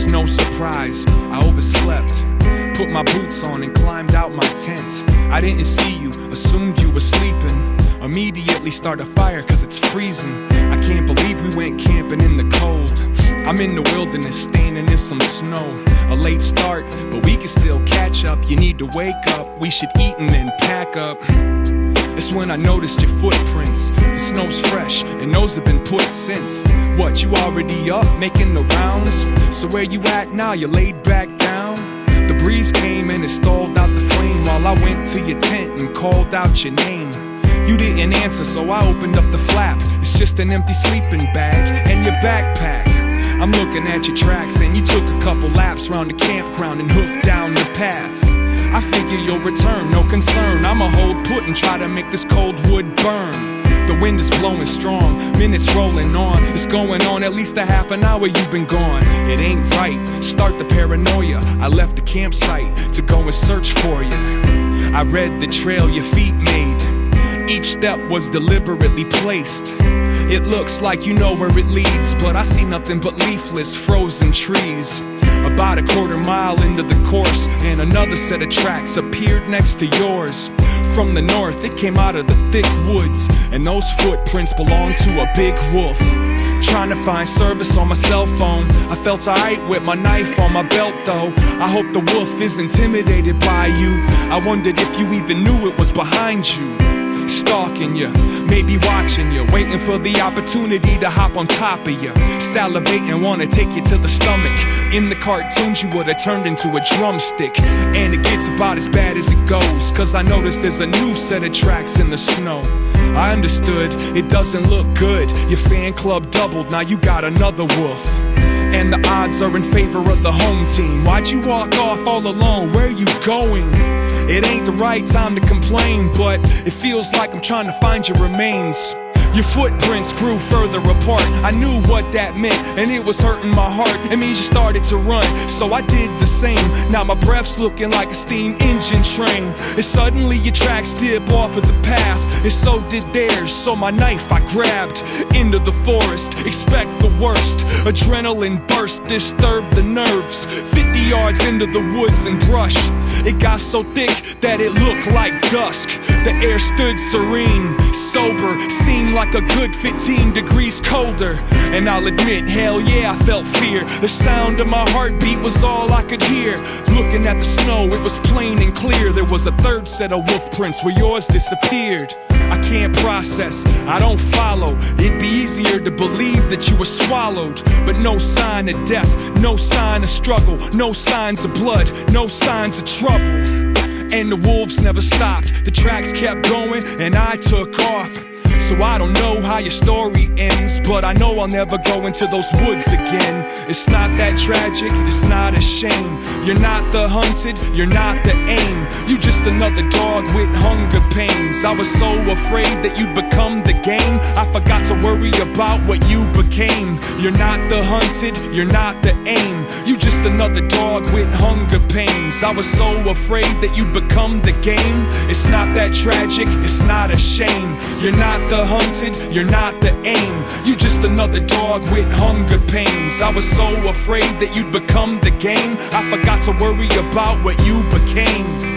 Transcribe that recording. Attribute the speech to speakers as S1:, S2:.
S1: it's no surprise I overslept. Put my boots on and climbed out my tent. I didn't see you, assumed you were sleeping. Immediately start a fire cause it's freezing. I can't believe we went camping in the cold. I'm in the wilderness, standing in some snow. A late start, but we can still catch up. You need to wake up, we should eat and then pack up. It's when I noticed your footprints. The snow's fresh, and those have been put since. What, you already up, making the rounds? So where you at now, you laid back down? The breeze came and it stalled out the flame while I went to your tent and called out your name. You didn't answer, so I opened up the flap. It's just an empty sleeping bag and your backpack. I'm looking at your tracks and you took a couple laps round the campground and hoofed down the path. I figure you'll return, no concern. I'ma hold put and try to make this cold wood burn. The wind is blowing strong, minutes rolling on. It's going on at least a half an hour you've been gone. It ain't right, start the paranoia. I left the campsite to go and search for you. I read the trail your feet made. Each step was deliberately placed. It looks like you know where it leads, but I see nothing but leafless, frozen trees. About a quarter mile into the course, and another set of tracks appeared next to yours. From the north, it came out of the thick woods, and those footprints belonged to a big wolf. Trying to find service on my cell phone, I felt alright with my knife on my belt though. I hope the wolf is intimidated by you. I wondered if you even knew it was behind you. Stalking you, maybe watching you, waiting for the opportunity to hop on top of you. Salivating, wanna take you to the stomach. In the cartoons you would've turned into a drumstick. And it gets about as bad as it goes, cause I noticed there's a new set of tracks in the snow. I understood, it doesn't look good. Your fan club doubled, now you got another wolf. And the odds are in favor of the home team. Why'd you walk off all alone? Where are you going? It ain't the right time to complain, but it feels like I'm trying to find your remains. Your footprints grew further apart. I knew what that meant, and it was hurting my heart. It means you started to run, so I did the same. Now my breath's looking like a steam engine train. And suddenly your tracks dip off of the path, and so did theirs. So my knife I grabbed into the forest. Expect the worst. Adrenaline burst, disturbed the nerves. 50 yards into the woods and brush, it got so thick that it looked like dusk. The air stood serene, sober, seemed like a good 15 degrees colder. And I'll admit, hell yeah, I felt fear. The sound of my heartbeat was all I could hear. Looking at the snow, it was plain and clear. There was a third set of wolf prints where yours disappeared. I can't process, I don't follow. It'd be easier to believe that you were swallowed, but no sign of death, no sign of struggle, no signs of blood, no signs of trouble. And the wolves never stopped, the tracks kept going, and I took off. So I don't know how your story ends, but I know I'll never go into those woods again. It's not that tragic, it's not a shame. You're not the hunted, you're not the aim. You just another dog with hunger pains. I was so afraid that you'd become the game, I forgot to worry about what you became. You're not the hunted, you're not the aim. You just another dog with hunger pains. I was so afraid that you'd become the game. It's not that tragic, it's not a shame. You're not the hunted, you're not the aim. You just another dog with hunger pains. I was so afraid that you'd become the game, I forgot to worry about what you became.